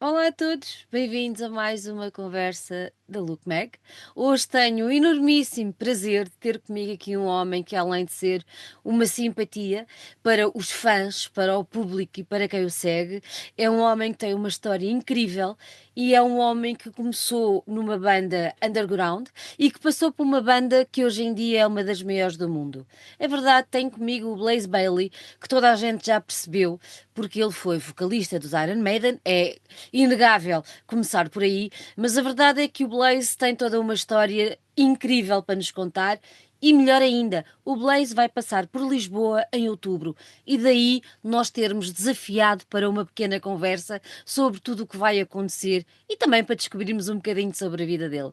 Olá a todos, bem-vindos a mais uma conversa da Look Mag. Hoje tenho o enormíssimo prazer de ter comigo aqui um homem que, além de ser uma simpatia para os fãs, para o público e para quem o segue, é um homem que tem uma história incrível e é um homem que começou numa banda underground e que passou por uma banda que hoje em dia é uma das maiores do mundo. É verdade, tenho comigo o Blaze Bayley, que toda a gente já percebeu, porque ele foi vocalista dos Iran Maiden, é inegável começar por aí, mas a verdade é que o Blaze tem toda uma história incrível para nos contar. E melhor ainda, o Blaze vai passar por Lisboa em outubro e daí nós termos desafiado para uma pequena conversa sobre tudo o que vai acontecer e também para descobrirmos um bocadinho sobre a vida dele.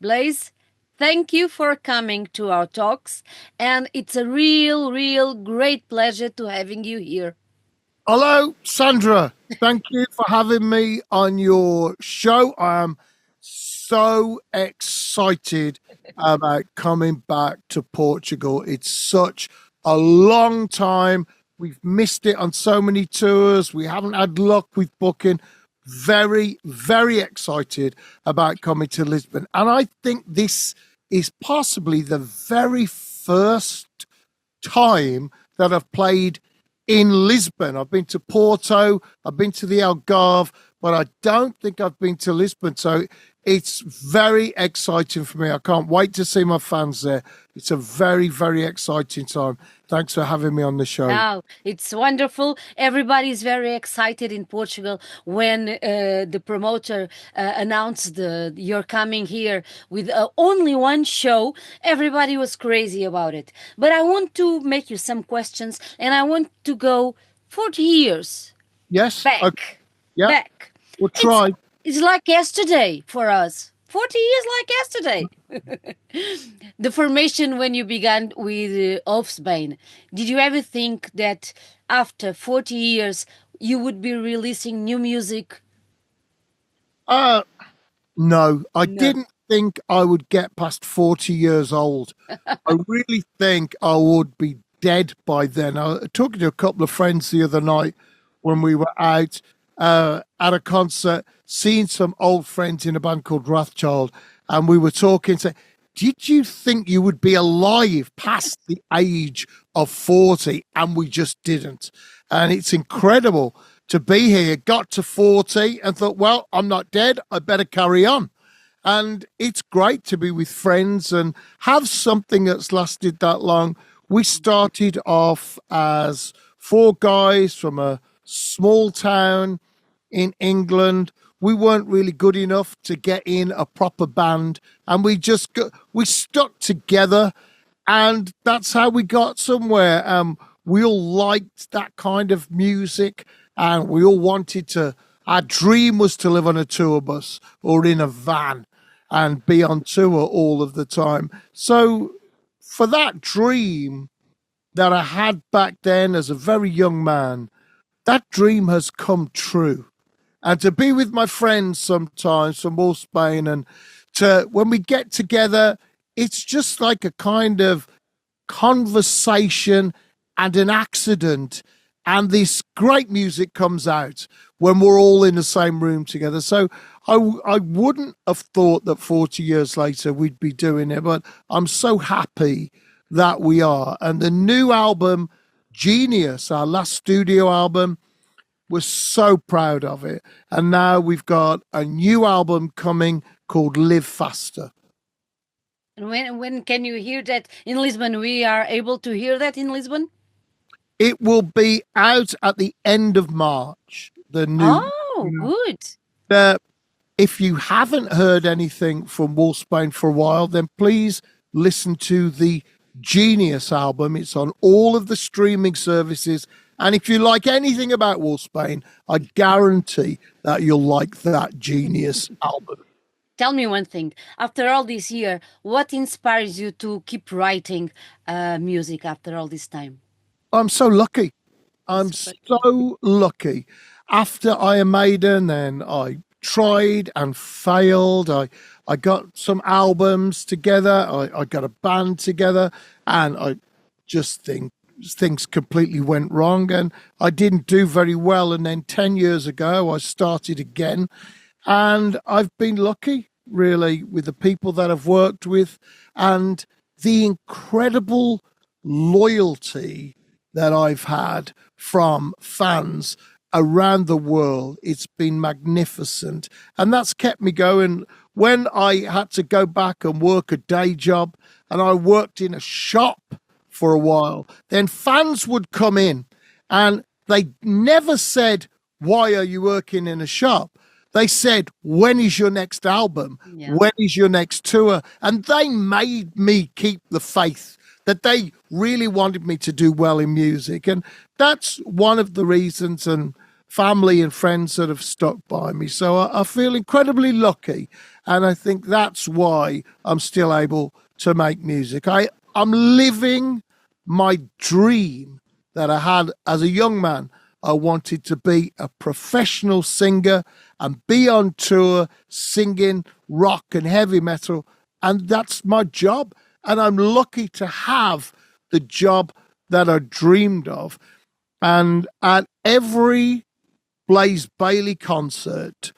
Blaze, thank you for coming to our talks and it's a real great pleasure to having you here. Hello, Sandra. Thank you for having me on your show. I am so excited about coming back to Portugal. It's such a long time. We've missed it on so many tours. We haven't had luck with booking. Very excited about coming to Lisbon. And I think this is possibly the very first time that I've played in Lisbon. I've been to Porto, I've been to the Algarve, but I don't think I've been to Lisbon. So it's very exciting for me. I can't wait to see my fans there. It's a very exciting time. Thanks for having me on the show. Now, it's wonderful. Everybody's very excited in Portugal when the promoter announced you're coming here with only one show. Everybody was crazy about it. But I want to make you some questions, and I want to go 40 years Yes. back. Okay. Yeah. Back. We'll try. It's like yesterday for us. 40 years like yesterday. The formation when you began with Wolfsbane, did you ever think that after 40 years you would be releasing new music? No, I didn't think I would get past 40 years old. I really think I would be dead by then. I was talking to a couple of friends the other night when we were out at a concert, seeing some old friends in a band called Rothschild, and we were talking, saying, did you think you would be alive past the age of 40? And we just didn't. And it's incredible to be here, got to 40 and thought, well, I'm not dead, I better carry on. And it's great to be with friends and have something that's lasted that long. We started off as four guys from a small town in England. We weren't really good enough to get in a proper band, and we stuck together, and that's how we got somewhere. We all liked that kind of music, and we all wanted to. Our dream was to live on a tour bus or in a van and be on tour all of the time. So for that dream that I had back then as a very young man, that dream has come true. And to be with my friends sometimes from Wolfsbane, and when we get together, it's just like a kind of conversation and an accident. And this great music comes out when we're all in the same room together. So I wouldn't have thought that 40 years later we'd be doing it, but I'm so happy that we are. And the new album, Genius, our last studio album, we're so proud of it. And now we've got a new album coming called Live Faster. And when can you hear that in Lisbon? We are able to hear that in Lisbon? It will be out at the end of March. The new. Oh, good. If you haven't heard anything from Wolfsbane for a while, then please listen to the Genius album. It's on all of the streaming services. And if you like anything about Wolfsbane, I guarantee that you'll like that Genius album. Tell me one thing. After all this year, what inspires you to keep writing music after all this time? I'm so lucky. I'm so lucky. After Iran Maiden, then I tried and failed. I got some albums together. I got a band together. And I just think things completely went wrong and I didn't do very well. And then 10 years ago, I started again. And I've been lucky, really, with the people that I've worked with and the incredible loyalty that I've had from fans around the world. It's been magnificent. And that's kept me going. When I had to go back and work a day job, and I worked in a shop for a while, then fans would come in and they never said, "Why are you working in a shop?" They said, "When is your next album? Yeah. When is your next tour?" And they made me keep the faith that they really wanted me to do well in music. And that's one of the reasons, and family and friends that have stuck by me. So I feel incredibly lucky. And I think that's why I'm still able to make music. I'm living my dream that I had as a young man. I wanted to be a professional singer and be on tour singing rock and heavy metal. And that's my job. And I'm lucky to have the job that I dreamed of. And at every Blaze Bayley concert,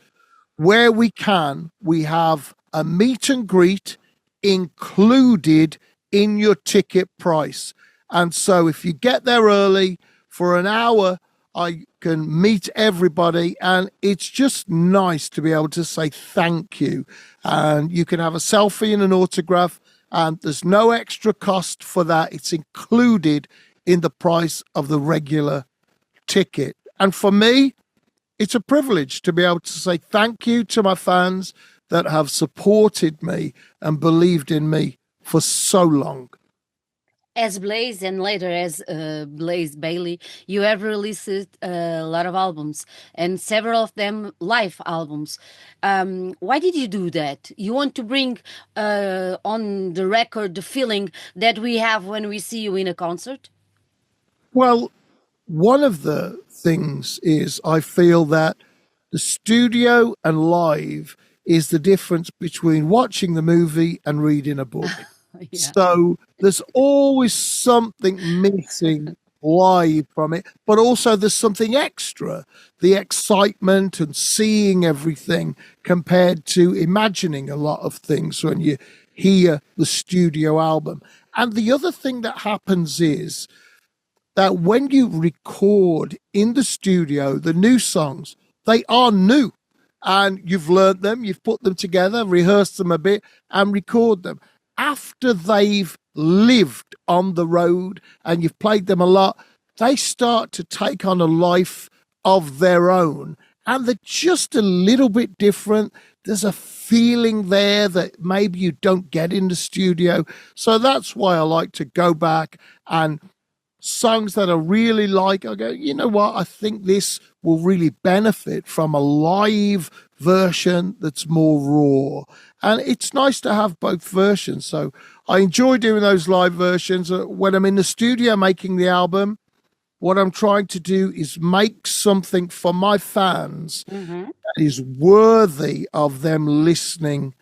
where we can, we have a meet and greet included in your ticket price. And so if you get there early for an hour, I can meet everybody, and it's just nice to be able to say thank you. And you can have a selfie and an autograph, and there's no extra cost for that. It's included in the price of the regular ticket. And for me, it's a privilege to be able to say thank you to my fans that have supported me and believed in me for so long. As Blaze and later as Blaze Bayley, you have released a lot of albums and several of them live albums. Why did you do that? You want to bring on the record the feeling that we have when we see you in a concert? Well, one of the things is I feel that the studio and live is the difference between watching the movie and reading a book. Yeah. So there's always something missing live from it, but also there's something extra, the excitement and seeing everything compared to imagining a lot of things when you hear the studio album. And the other thing that happens is that when you record in the studio, the new songs, they are new. And you've learned them, you've put them together, rehearsed them a bit, and record them. After they've lived on the road and you've played them a lot, they start to take on a life of their own. And they're just a little bit different. There's a feeling there that maybe you don't get in the studio. So that's why I like to go back and songs that I really like, I go, you know what, I think this will really benefit from a live version that's more raw. And it's nice to have both versions. So I enjoy doing those live versions. When I'm in the studio making the album, what I'm trying to do is make something for my fans that is worthy of them listening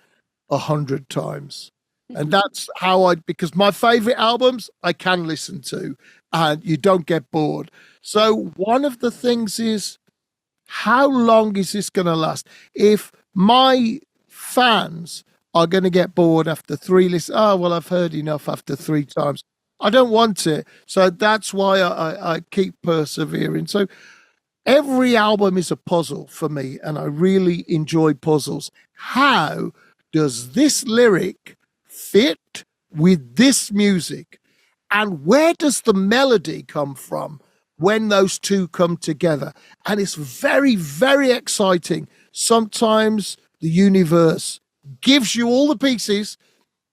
100 times. And that's how because my favorite albums I can listen to and you don't get bored. So one of the things is, how long is this going to last? If my fans are going to get bored after 3 listens, oh, well, I've heard enough after 3 times. I don't want it. So that's why I keep persevering. So every album is a puzzle for me, and I really enjoy puzzles. How does this lyric fit with this music? And where does the melody come from when those two come together? And it's very, very exciting. Sometimes the universe gives you all the pieces,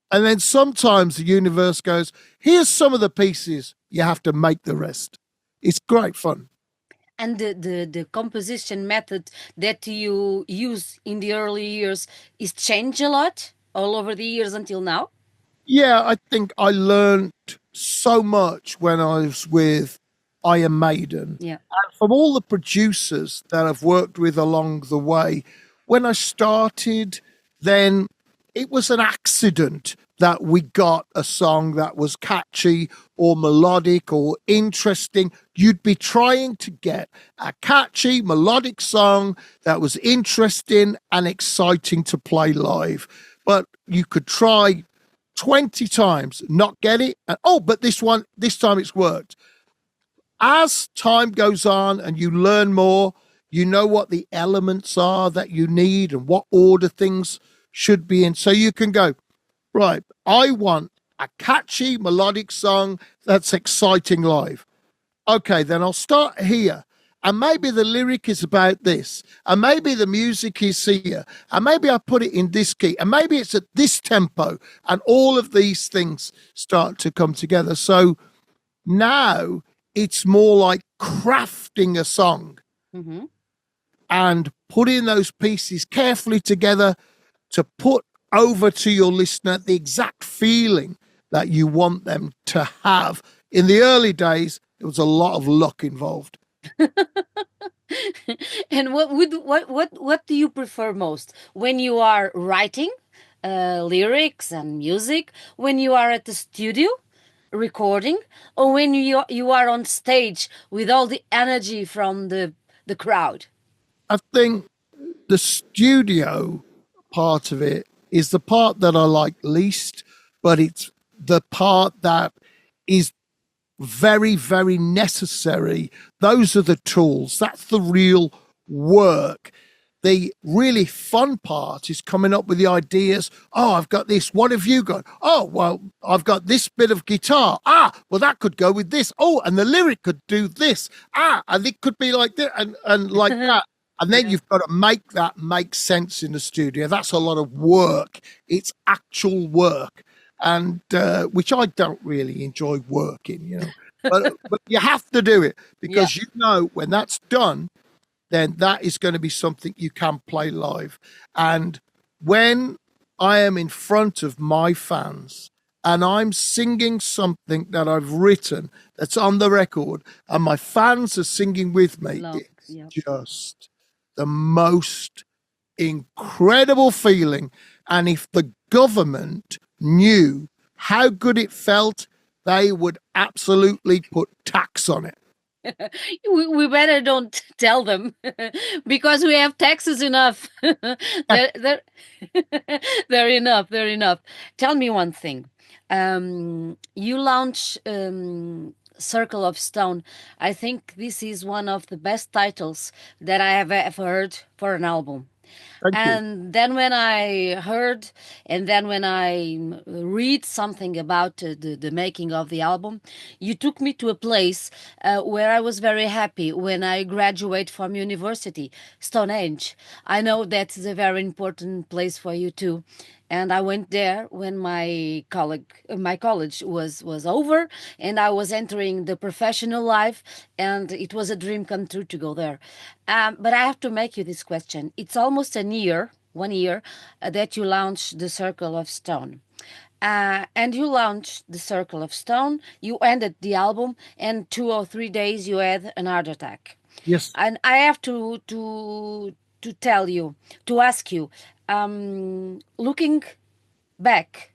and then sometimes the universe goes, here's some of the pieces, you have to make the rest. It's great fun. And the composition method that you use in the early years is changed a lot all over the years until now? Yeah, I think I learned so much when I was with Iran Maiden. Yeah. And from all the producers that I've worked with along the way, when I started, then it was an accident that we got a song that was catchy or melodic or interesting. You'd be trying to get a catchy, melodic song that was interesting and exciting to play live. But you could try 20 times, not get it. And, but this time it's worked. As time goes on and you learn more, you know what the elements are that you need and what order things should be in. So you can go, right, I want a catchy melodic song that's exciting live. Okay, then I'll start here. And maybe the lyric is about this. And maybe the music is here. And maybe I put it in this key. And maybe it's at this tempo. And all of these things start to come together. So now it's more like crafting a song and putting those pieces carefully together to put over to your listener the exact feeling that you want them to have. In the early days, there was a lot of luck involved. And what do you prefer most when you are writing lyrics and music, when you are at the studio recording, or when you are on stage with all the energy from the crowd? I think the studio part of it is the part that I like least, but it's the part that is very, very necessary. Those are the tools. That's the real work. The really fun part is coming up with the ideas. Oh, I've got this. What have you got? Oh, well, I've got this bit of guitar. Well, that could go with this. Oh, and the lyric could do this. And it could be like that and like that. And then you've got to make that make sense in the studio. That's a lot of work. It's actual work. And which I don't really enjoy working, but you have to do it because you know when that's done, then that is going to be something you can play live. And when I am in front of my fans and I'm singing something that I've written that's on the record and my fans are singing with me, it's just the most incredible feeling. And if the government knew how good it felt, they would absolutely put tax on it. We better don't tell them because we have taxes enough. they're enough. They're enough. Tell me one thing. You launch Circle of Stone. I think this is one of the best titles that I have ever heard for an album. And then when I heard, and then when I read something about the making of the album, you took me to a place where I was very happy when I graduate from university, Stonehenge. I know that's a very important place for you too. And I went there when my college was over and I was entering the professional life, and it was a dream come true to go there. But I have to make you this question. It's almost 1 year that you launched the Circle of Stone. And you launched the Circle of Stone, you ended the album, and 2 or 3 days you had an heart attack. Yes. And I have to ask you, looking back,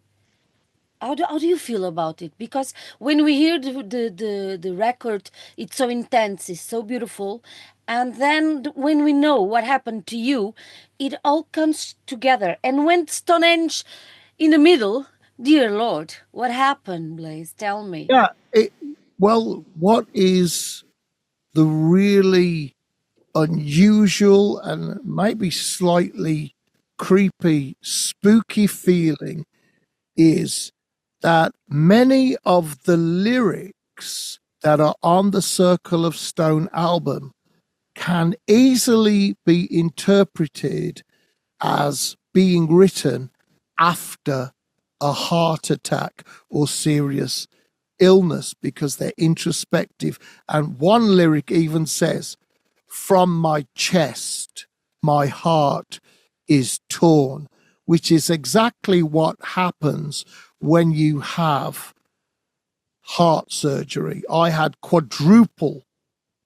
how do you feel about it? Because when we hear the record, it's so intense, it's so beautiful. And then when we know what happened to you, it all comes together. And when Stonehenge in the middle, dear Lord, what happened, Blaze? Tell me. Yeah. Well, what is the really unusual and maybe slightly creepy, spooky feeling is that many of the lyrics that are on the Circle of Stone album can easily be interpreted as being written after a heart attack or serious illness because they're introspective. And one lyric even says, "From my chest, my heart is torn," which is exactly what happens when you have heart surgery. I had quadruple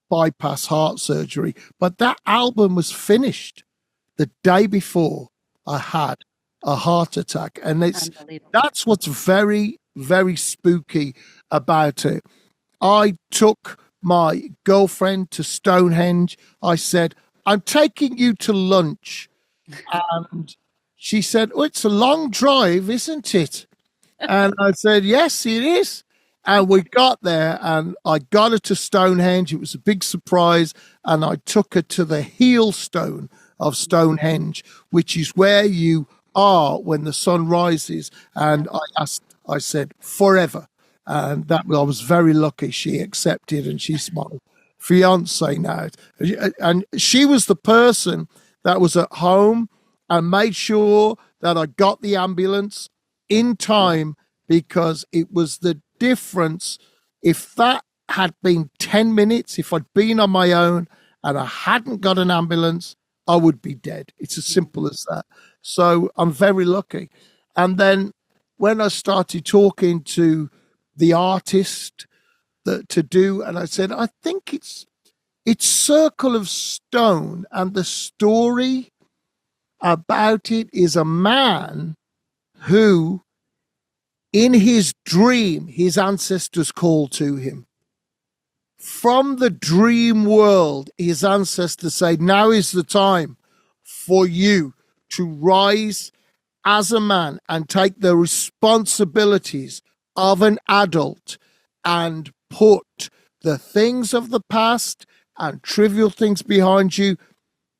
bypass heart surgery, but that album was finished the day before I had a heart attack. And Unbelievable. that's what's very, very spooky about it. I took my girlfriend to Stonehenge. I said, I'm taking you to lunch. And she said, oh, it's a long drive, isn't it? And I said, yes, it is. And we got there and I got her to Stonehenge. It was a big surprise. And I took her to the heel stone of Stonehenge, which is where you are when the sun rises. And I said, forever. And that I was very lucky she accepted, and she's my fiance now. And she was the person that was at home and made sure that I got the ambulance in time, because it was the difference. If that had been 10 minutes, if I'd been on my own and I hadn't got an ambulance, I would be dead. It's as simple as that. So I'm very lucky. And then when I started talking to the artist to do, and I said, I think it's Circle of Stone, and the story about it is a man who, in his dream, his ancestors called to him. From the dream world, his ancestors say, now is the time for you to rise as a man and take the responsibilities of an adult and put the things of the past and trivial things behind you.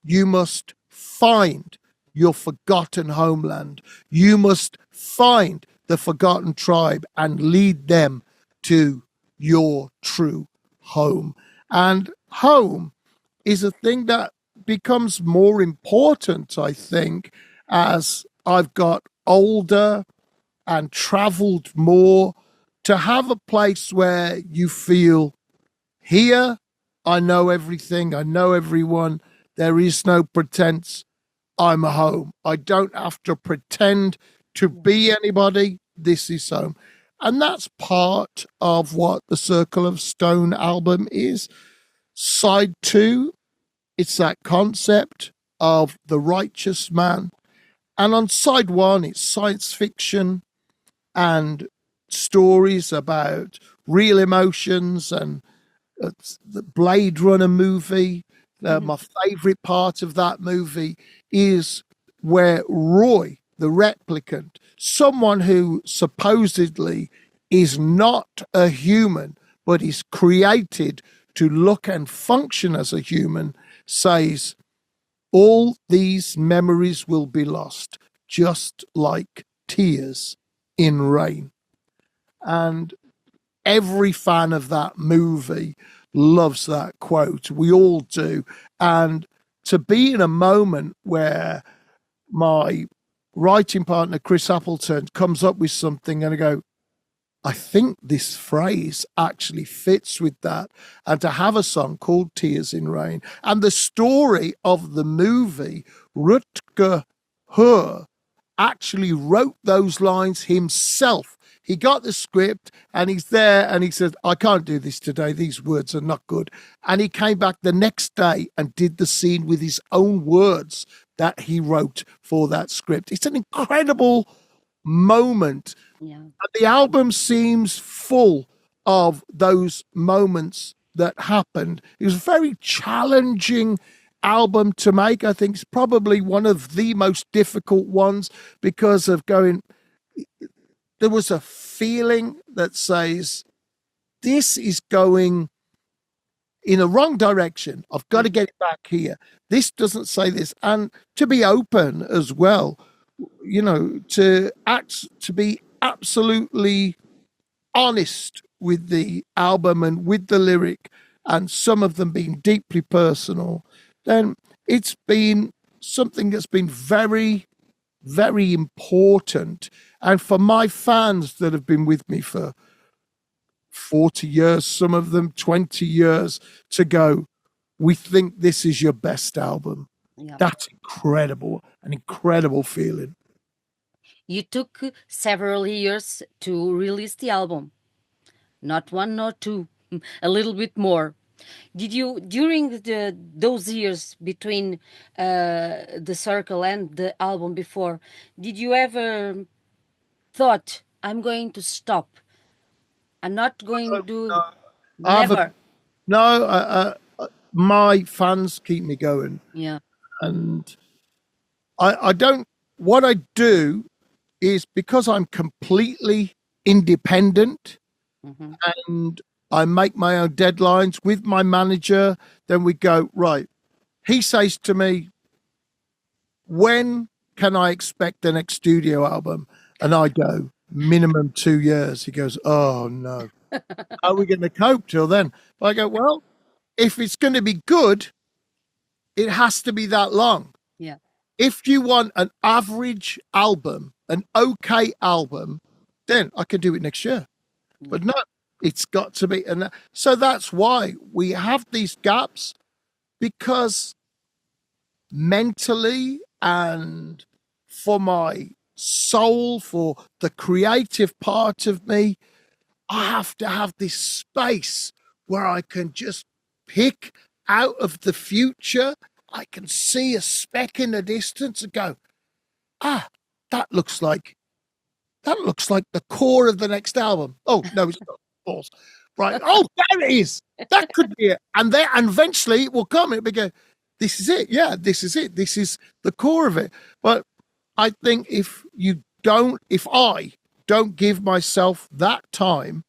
You must find your forgotten homeland. You must find the forgotten tribe and lead them to your true home. And home is a thing that becomes more important, I think, as I've got older and traveled more, to have a place where you feel, here, I know everything, I know everyone, there is no pretense, I'm home. I don't have to pretend to be anybody, this is home. And that's part of what the Circle of Stone album is. Side 2, it's that concept of the righteous man. And on side 1, it's science fiction and stories about real emotions, and the Blade Runner movie. My favorite part of that movie is where Roy, the replicant, someone who supposedly is not a human, but is created to look and function as a human, says, all these memories will be lost, just like tears in rain. And every fan of that movie loves that quote. We all do. And to be in a moment where my writing partner, Chris Appleton, comes up with something and I go, I think this phrase actually fits with that. And to have a song called Tears in Rain, and the story of the movie, Rutger Hauer actually wrote those lines himself. He got the script and he's there and he said, I can't do this today. These words are not good. And he came back the next day and did the scene with his own words that he wrote for that script. It's an incredible moment. Yeah. And the album seems full of those moments that happened. It was a very challenging album to make. I think it's probably one of the most difficult ones because of going, there was a feeling that says, this is going in the wrong direction. I've got to get it back here. This doesn't say this. And to be open as well, you know, to be absolutely honest with the album and with the lyric, and some of them being deeply personal, then it's been something that's been very, very important. And for my fans that have been with me for 40 years, some of them 20 years, to go, we think this is your best album. Yeah. That's incredible, an incredible feeling. You took several years to release the album. Not one, not two, a little bit more. Did you, during those years between the circle and the album before, did you ever thought, I'm going to stop? I'm not going to do. I have a, Never. no, my fans keep me going, Yeah. and I don't. What I do is because I'm completely independent Hmm. and I make my own deadlines with my manager. Then we go, right. He says to me, when can I expect the next studio album? And I go, minimum 2 years. He goes, oh no. How are we going to cope till then? But I go, well, if it's going to be good, it has to be that long. Yeah. If you want an average album, an okay album, then I can do it next year. But no, it's got to be. And so that's why we have these gaps, because mentally and for my soul, for the creative part of me, I have to have this space where I can just pick out of the future. I can see a speck in the distance and go, ah, that looks like the core of the next album. Oh no, it's not. False. Right. Oh, there it is. That could be it. And eventually it will come. It'll be go, this is it. Yeah, this is it. This is the core of it. But I think if I don't give myself that time,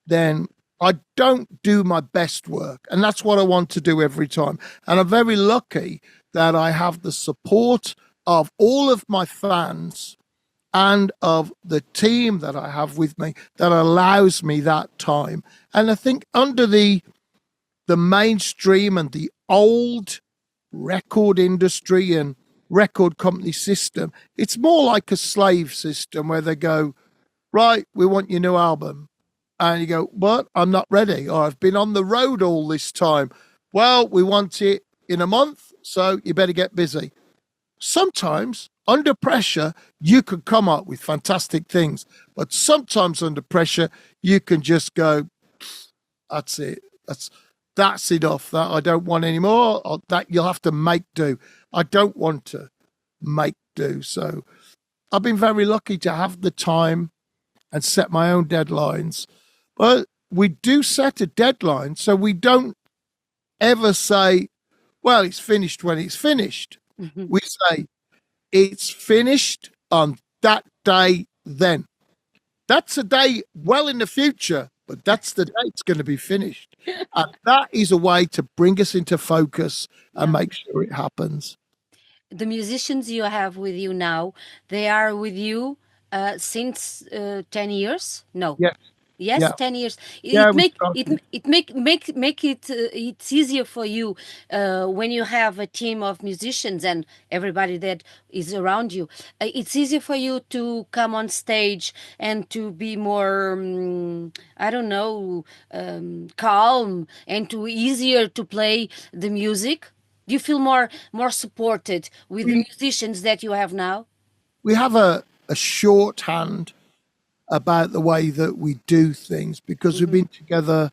then I don't do my best work. And that's what I want to do every time. And I'm very lucky that I have the support of all of my fans and of the team that I have with me that allows me that time. And I think under the mainstream and the old record industry and record company system, it's more like a slave system where they go, right, we want your new album. And you go, what? I'm not ready. Or I've been on the road all this time. Well, we want it in a month, so you better get busy. Sometimes under pressure, you can come up with fantastic things. But sometimes under pressure, you can just go, that's it. That's enough. That I don't want any more. Or that you'll have to make do. I don't want to make do. So I've been very lucky to have the time and set my own deadlines. But we do set a deadline, so we don't ever say, well, it's finished when it's finished. Mhm. We say, it's finished on that day then. That's a day well in the future, but that's the day it's going to be finished. And that is a way to bring us into focus and Yeah. make sure it happens. The musicians you have with you now, they are with you since 10 years? No. Yeah. Yes, Yeah. 10 years. Yeah, It we make started. it make it it's easier for you when you have a team of musicians and everybody that is around you. It's easier for you to come on stage and to be more I don't know, calm, and to easier to play the music. Do you feel more supported with the musicians that you have now? We have a shorthand about the way that we do things because we've Hmm. been together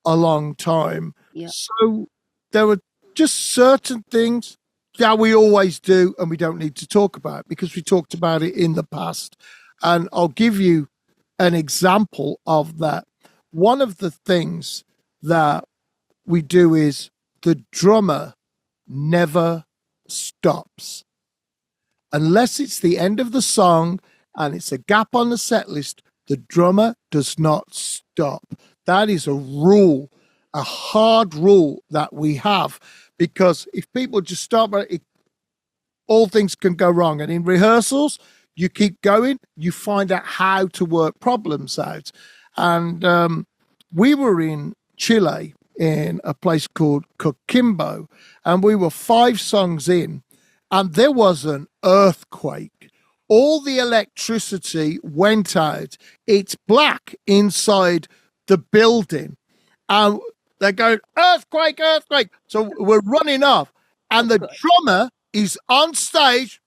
a long time. Yeah. So there were just certain things that we always do and we don't need to talk about because we talked about it in the past. And I'll give you an example of that. One of the things that we do is the drummer never stops. Unless it's the end of the song and it's a gap on the set list, the drummer does not stop. That is a rule, a hard rule that we have, because if people just stop, all things can go wrong. And in rehearsals, you keep going, you find out how to work problems out. And we were in Chile in a place called Coquimbo, and we were 5 songs in, and there was an earthquake. All the electricity went out. It's black inside the building. And they're going, earthquake, earthquake. So we're running off. And the drummer is on stage.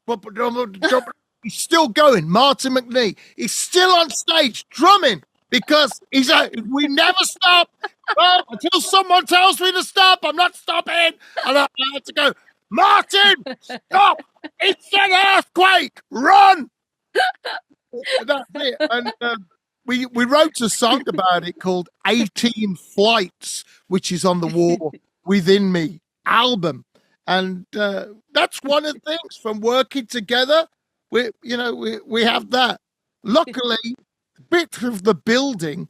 He's still going. Martin McNee. He's still on stage drumming because we never stop. Well, until someone tells me to stop, I'm not stopping. And I had to go, Martin, stop! It's an earthquake! Run! That's it. And we wrote a song about it called 18 Flights, which is on the War Within Me album. And that's one of the things from working together. We have that. Luckily, a bit of the building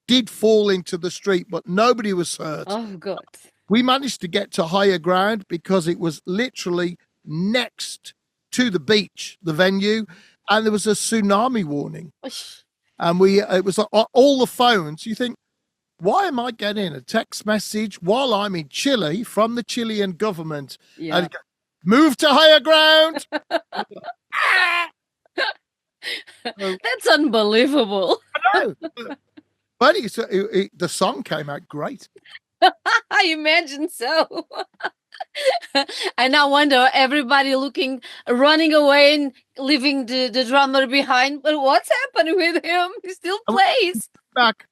did fall into the street, but nobody was hurt. Oh, God. We managed to get to higher ground because it was literally next to the beach, the venue, and there was a tsunami warning. And it was all the phones. You think, why am I getting a text message while I'm in Chile from the Chilean government? Yeah. And move to higher ground. That's unbelievable. I know. But the song came out great. I imagine so. And I wonder, everybody running away and leaving the drummer behind. But what's happening with him? He still plays. Back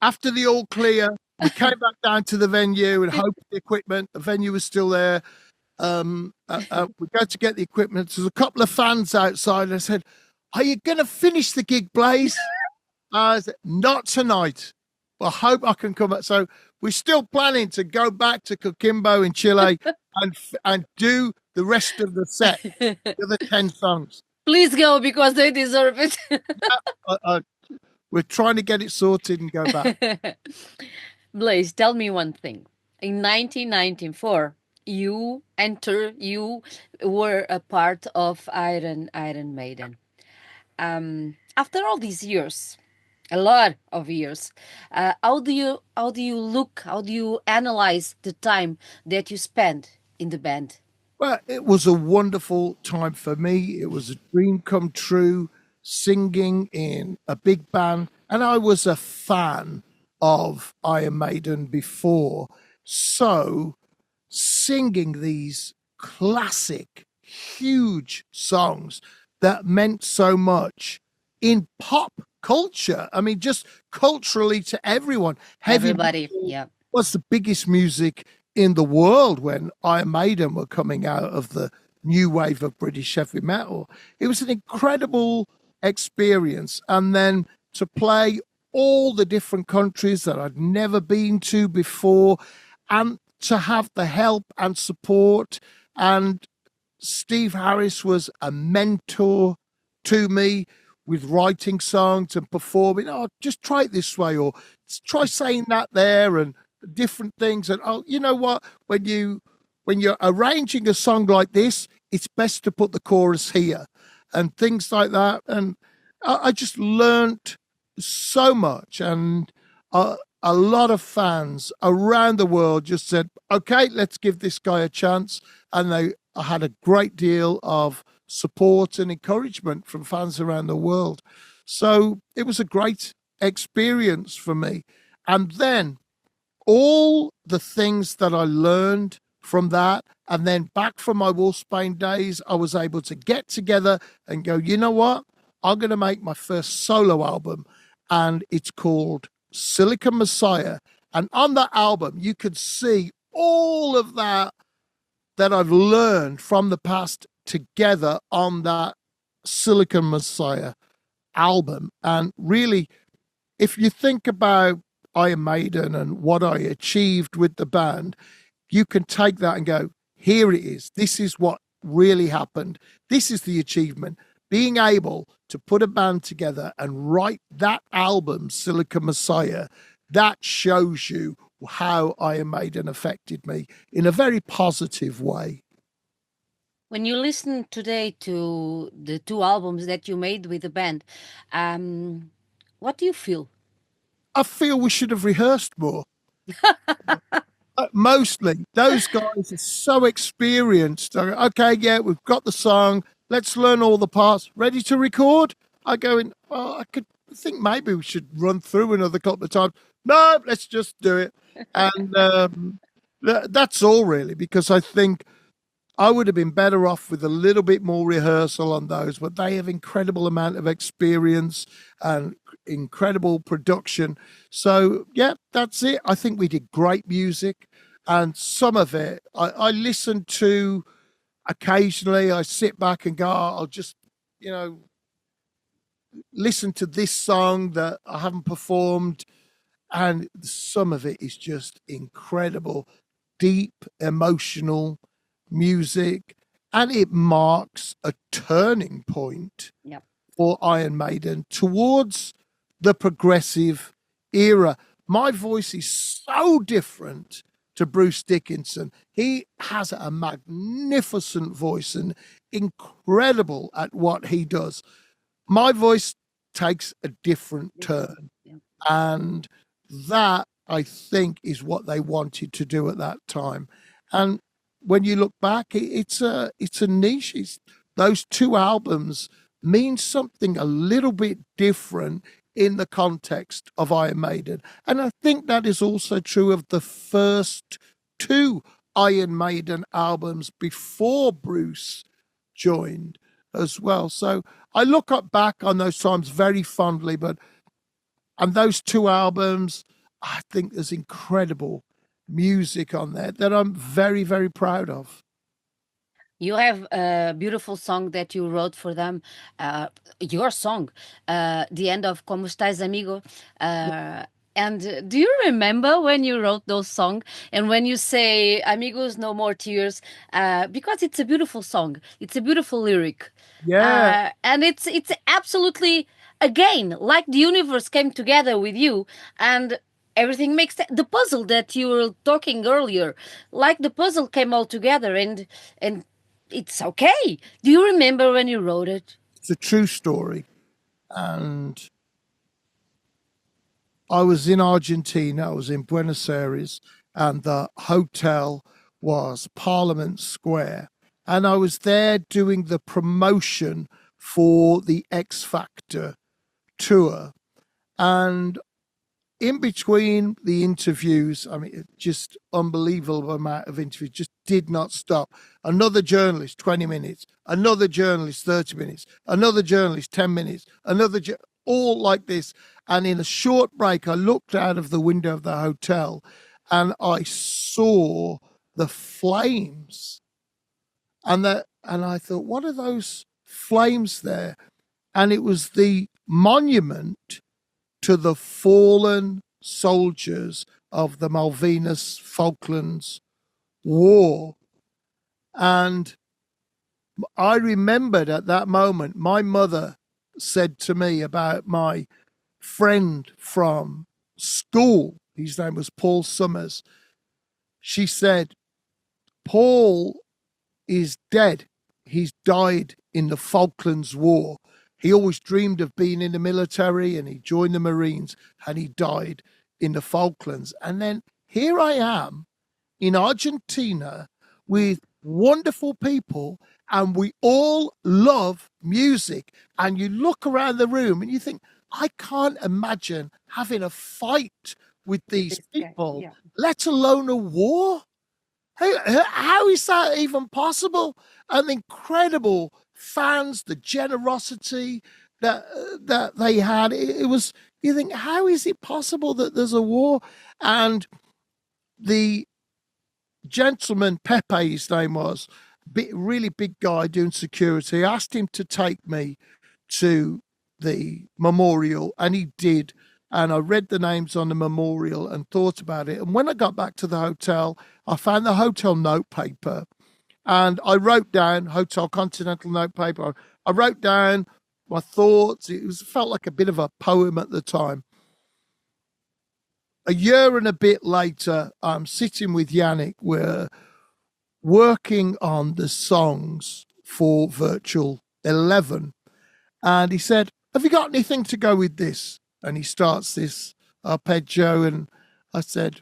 after the all clear, we came back down to the venue and hoped the equipment. The venue was still there. We go to get the equipment. There's a couple of fans outside. And I said, "Are you going to finish the gig, Blaze?" I said, "Not tonight. I hope I can come back." So we're still planning to go back to Coquimbo in Chile and do the rest of the set, the other 10 songs. Please go, because they deserve it. We're trying to get it sorted and go back. Blaze, tell me one thing. In 1994, you were a part of Iran Maiden. After all these years, a lot of years, how do you analyze the time that you spent in the band? Well, it was a wonderful time for me. It was a dream come true, singing in a big band. And I was a fan of Iron Maiden before. So singing these classic, huge songs that meant so much in pop culture. I mean, just culturally to everyone. Everybody, yeah. Was the biggest music in the world when Iron Maiden were coming out of the new wave of British heavy metal. It was an incredible experience. And then to play all the different countries that I'd never been to before, and to have the help and support. And Steve Harris was a mentor to me with writing songs and performing. Oh, just try it this way, or try saying that there, and different things. And oh, you know what? When you're arranging a song like this, it's best to put the chorus here, and things like that. And I just learned so much, and a lot of fans around the world just said, "Okay, let's give this guy a chance," and they had a great deal of support and encouragement from fans around the world. So it was a great experience for me. And then all the things that I learned from that, and then back from my Wolfsbane days, I was able to get together and go, you know what? I'm going to make my first solo album, and it's called Silicon Messiah. And on that album, you could see all of that I've learned from the past together on that Silicon Messiah album. And really, if you think about Iron Maiden and what I achieved with the band, you can take that and go, here it is. This is what really happened. This is the achievement. Being able to put a band together and write that album, Silicon Messiah, that shows you how Iron Maiden affected me in a very positive way. When you listen today to the two albums that you made with the band, what do you feel? I feel we should have rehearsed more. Mostly. Those guys are so experienced. Okay, yeah, we've got the song. Let's learn all the parts. Ready to record? I go in, well, I think maybe we should run through another couple of times. No, let's just do it. And that's all really, because I think I would have been better off with a little bit more rehearsal on those, but they have incredible amount of experience and incredible production. So yeah, that's it. I think we did great music, and some of it I listen to occasionally. I sit back and go, "Oh, I'll just, listen to this song that I haven't performed." And some of it is just incredible, deep, emotional music. And it marks a turning point for Iron Maiden towards the progressive era. My voice is so different to Bruce Dickinson. He has a magnificent voice and incredible at what he does. My voice takes a different turn. And that, I think, is what they wanted to do at that time. And when you look back, it's a niche. Those two albums mean something a little bit different in the context of Iron Maiden. And I think that is also true of the first two Iron Maiden albums before Bruce joined as well. So I look back on those times very fondly, and those two albums, I think there's incredible music on there that I'm very, very proud of. You have a beautiful song that you wrote for them, your song, the end of Como estás, amigo? And do you remember when you wrote those songs and when you say "Amigos, no more tears"? Because it's a beautiful song, it's a beautiful lyric, and it's absolutely, again, like the universe came together with you, and everything makes the puzzle that you were talking earlier, like the puzzle came all together, and it's okay. Do you remember when you wrote it? It's a true story. And I was in Argentina, I was in Buenos Aires, and the hotel was Parliament Square. And I was there doing the promotion for the X Factor tour. And in between the interviews, I mean, just unbelievable amount of interviews, just did not stop. Another journalist, 20 minutes, another journalist, 30 minutes, another journalist, 10 minutes, all like this. And in a short break, I looked out of the window of the hotel and I saw the flames. And I thought, what are those flames there? And it was the monument to the fallen soldiers of the Malvinas Falklands War. And I remembered at that moment, my mother said to me about my friend from school, his name was Paul Summers. She said, "Paul is dead. He's died in the Falklands War. He always dreamed of being in the military, and he joined the Marines, and he died in the Falklands." And then here I am in Argentina with wonderful people, and we all love music. And you look around the room and you think, I can't imagine having a fight with these people, let alone a war. How is that even possible? And incredible fans, the generosity that they had. It was, you think, how is it possible that there's a war? And the gentleman, Pepe, his name was, really big guy doing security, asked him to take me to the memorial, and he did. And I read the names on the memorial and thought about it. And when I got back to the hotel, I found the hotel note paper, and I wrote down, Hotel Continental note paper, I wrote down my thoughts. It felt like a bit of a poem at the time. A year and a bit later, I'm sitting with Yannick. We're working on the songs for Virtual 11. And he said, "Have you got anything to go with this?" And he starts this arpeggio. And I said,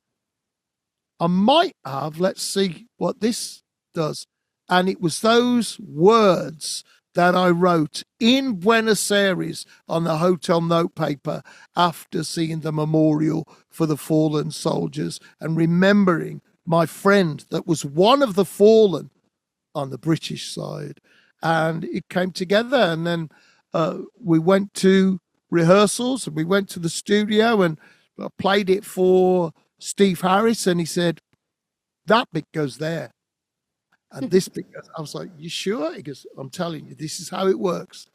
"I might have. Let's see what this does." And it was those words that I wrote in Buenos Aires on the hotel note paper after seeing the memorial for the fallen soldiers and remembering my friend that was one of the fallen on the British side, and it came together. And then we went to rehearsals, and we went to the studio, and I played it for Steve Harris, and he said, "That bit goes there, and this bit goes." I was like, "You sure?" He goes, "I'm telling you, this is how it works.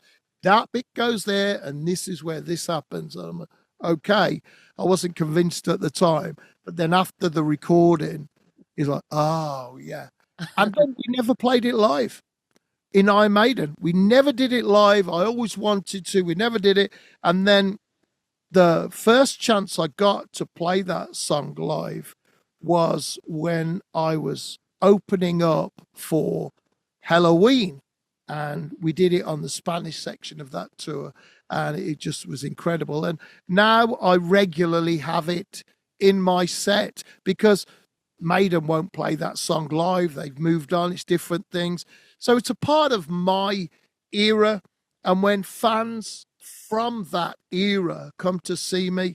That bit goes there, and this is where this happens." And I'm like, okay. I wasn't convinced at the time, but then after the recording, he's like, "Oh yeah." And then we never played it live in Iron Maiden. We never did it live. I always wanted to. We never did it. And then the first chance I got to play that song live was when I was opening up for Halloween. And we did it on the Spanish section of that tour. And it just was incredible. And now I regularly have it in my set because Maiden won't play that song live. They've moved on. It's different things. So it's a part of my era. And when fans from that era come to see me,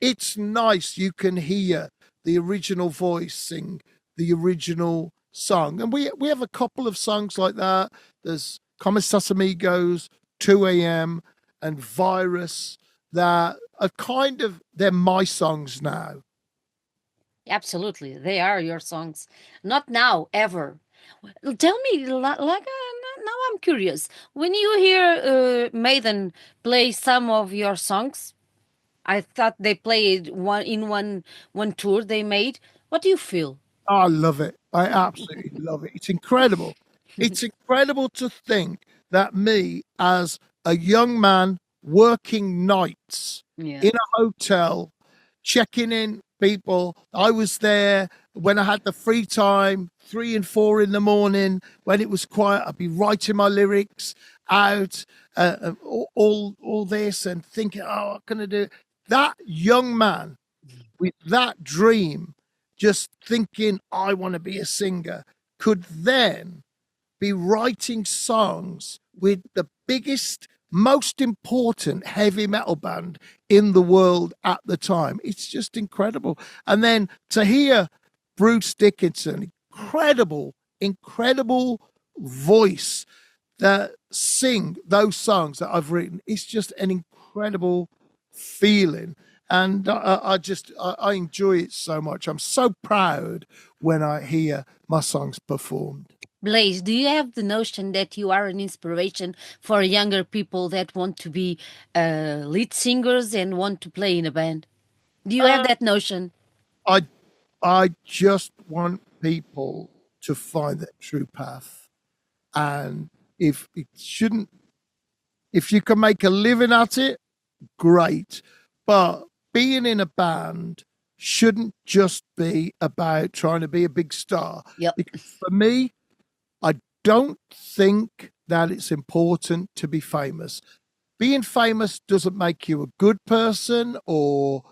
it's nice. You can hear the original voice sing the original song. And we have a couple of songs like that. There's Começou Amigos, 2 a.m. and Virus that are kind of, they're my songs now. Absolutely, they are your songs. Not now, ever. Tell me, now I'm curious. When you hear Maiden play some of your songs, I thought they played one tour they made. What do you feel? I love it. I absolutely love it. It's incredible. It's incredible to think that me, as a young man working nights Yeah. in a hotel, checking in people, I was there when I had the free time, 3 and 4 in the morning, when it was quiet. I'd be writing my lyrics out, all this, and thinking, "Oh, what can I do?" That young man with that dream, just thinking, "I want to be a singer," could then be writing songs with the biggest, most important heavy metal band in the world at the time. It's just incredible. And then to hear Bruce Dickinson, incredible voice that sing those songs that I've written, it's just an incredible feeling. And I enjoy it so much. I'm so proud when I hear my songs performed. Blaze, do you have the notion that you are an inspiration for younger people that want to be lead singers and want to play in a band? Do you have that notion? I just want people to find their true path. And if you can make a living at it, great. But being in a band shouldn't just be about trying to be a big star. Yep. Because for me, I don't think that it's important to be famous. Being famous doesn't make you a good person or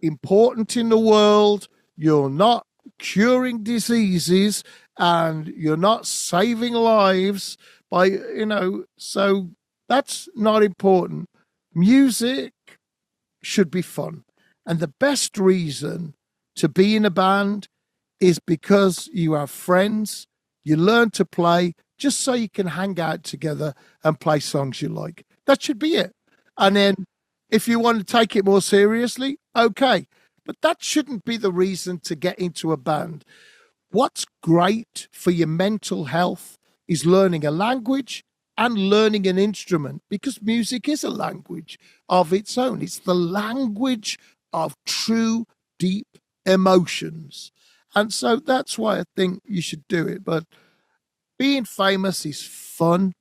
important in the world. You're not curing diseases and you're not saving lives by, so that's not important. Music should be fun. And the best reason to be in a band is because you have friends, you learn to play just so you can hang out together and play songs you like. That should be it. And then if you want to take it more seriously, okay. But that shouldn't be the reason to get into a band. What's great for your mental health is learning a language and learning an instrument, because music is a language of its own. It's the language of true, deep emotions. And so that's why I think you should do it. But being famous is fun,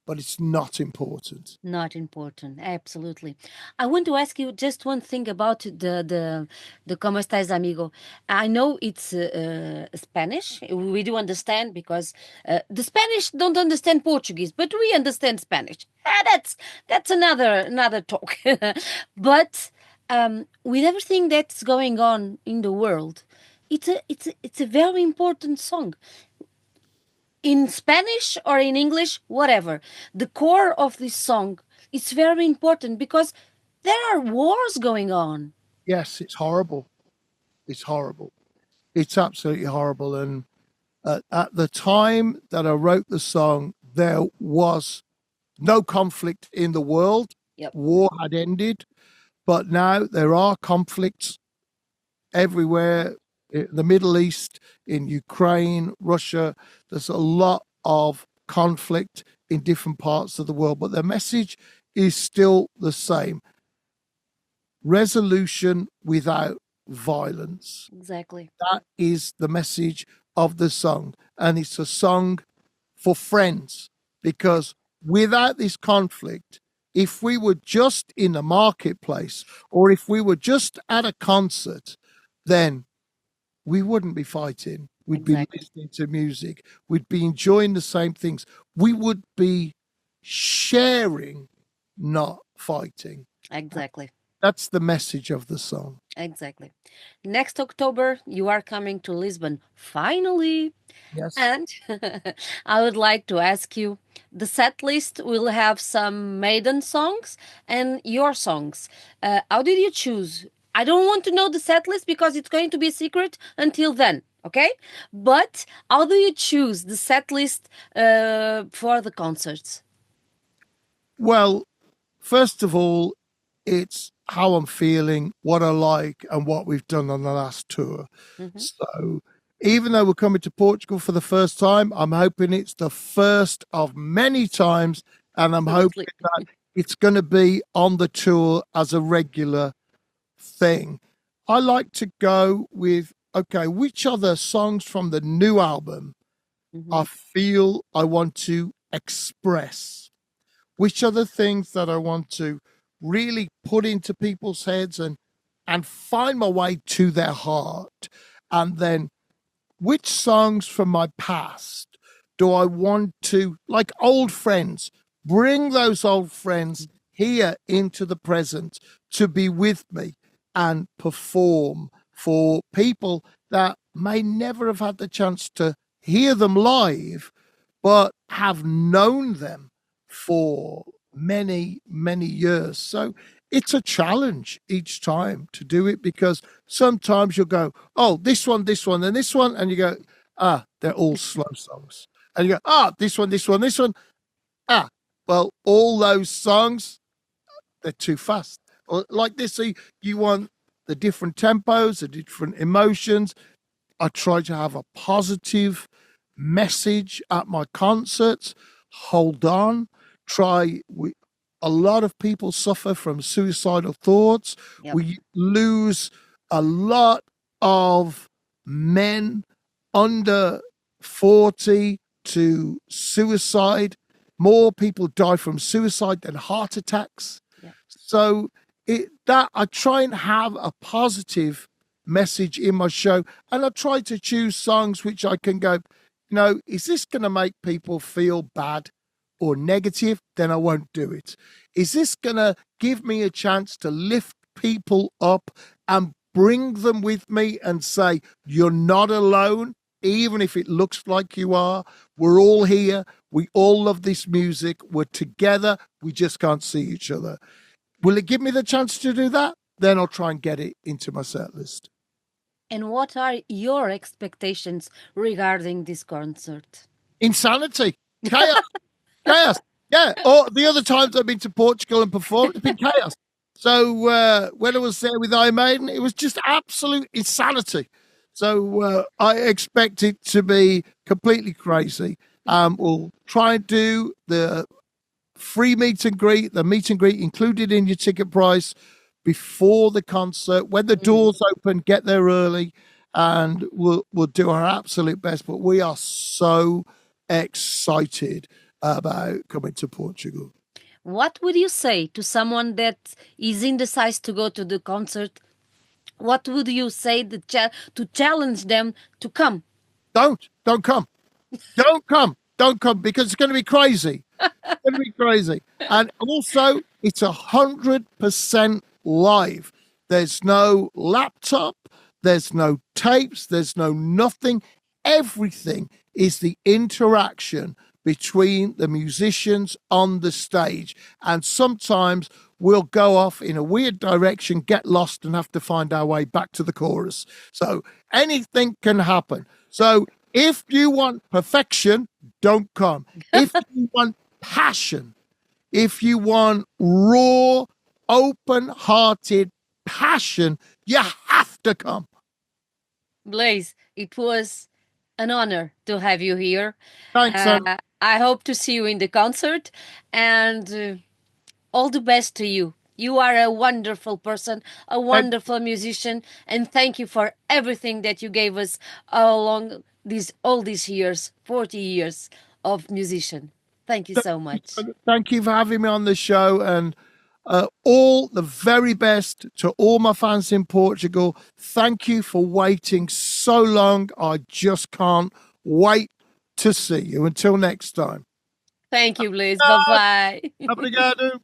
but it's not important. Not important, absolutely. I want to ask you just one thing about the ¿Cómo estás, amigo? I know it's Spanish. We do understand because the Spanish don't understand Portuguese, but we understand Spanish. That's another talk. But with everything that's going on in the world, it's a very important song. In Spanish or in English, whatever. The core of this song is very important because there are wars going on. Yes, it's horrible. It's horrible. It's absolutely horrible. And At the time that I wrote the song, there was no conflict in the world. Yep. War had ended, but now there are conflicts everywhere in the Middle East, in Ukraine, Russia. There's a lot of conflict in different parts of the world, but the message is still the same. Resolution without violence. Exactly. That is the message of the song. And it's a song for friends, because without this conflict, if we were just in a marketplace or if we were just at a concert, then we wouldn't be fighting. We'd be listening to music. We'd be enjoying the same things. We would be sharing, not fighting. Exactly. That's the message of the song. Exactly. Next October, you are coming to Lisbon, finally. Yes. And I would like to ask you, the set list will have some Maiden songs and your songs. How did you choose? I don't want to know the set list because it's going to be a secret until then, okay? But how do you choose the set list for the concerts? Well, first of all, it's how I'm feeling, what I like, and what we've done on the last tour. Mm-hmm. So even though we're coming to Portugal for the first time, I'm hoping it's the first of many times, and I'm hoping that it's going to be on the tour as a regular thing. I like to go with, okay, which are the songs from the new album I feel I want to express? Which are the things that I want to really put into people's heads and find my way to their heart? And then which songs from my past do I want to, like old friends, bring those old friends here into the present to be with me and perform for people that may never have had the chance to hear them live, but have known them for many, many years. So it's a challenge each time to do it, because sometimes you'll go, oh, this one, and this one. And you go, they're all slow songs. And you go, this one, this one, this one. Well, all those songs, they're too fast. Or like this, so you want the different tempos, the different emotions. I try to have a positive message at my concerts. Hold on. A lot of people suffer from suicidal thoughts. Yep. We lose a lot of men under 40 to suicide. More people die from suicide than heart attacks. Yep. So I try and have a positive message in my show, and I try to choose songs which I can go, is this going to make people feel bad or negative? Then I won't do it. Is this going to give me a chance to lift people up and bring them with me and say, you're not alone, even if it looks like you are? We're all here. We all love this music. We're together. We just can't see each other. Will it give me the chance to do that? Then I'll try and get it into my set list. And what are your expectations regarding this concert? Insanity. Chaos. Chaos. Yeah. Or the other times I've been to Portugal and performed, it's been chaos. So when I was there with Iran Maiden, it was just absolute insanity. So I expect it to be completely crazy. We'll try and do the free meet and greet, the meet and greet included in your ticket price before the concert. When the doors open, get there early, and we'll do our absolute best. But we are so excited about coming to Portugal. What would you say to someone that is indecisive to go to the concert? What would you say to challenge them to come? Don't come. Don't come. Don't come, because it's going to be crazy. It's going to be crazy. And also, it's 100% live. There's no laptop. There's no tapes. There's no nothing. Everything is the interaction between the musicians on the stage. And sometimes we'll go off in a weird direction, get lost, and have to find our way back to the chorus. So anything can happen. So If you want perfection, don't come. If you want passion, if you want raw, open-hearted passion, you have to come. Blaze, it was an honor to have you here. Thanks, I hope to see you in the concert, and all the best to you. You are a wonderful person, a wonderful musician, and thank you for everything that you gave us along all these years, 40 years of musician. Thank you so much. Thank you for having me on the show, and all the very best to all my fans in Portugal. Thank you for waiting so long. I just can't wait to see you. Until next time. Thank you, Blaze. Bye-bye. Obrigado.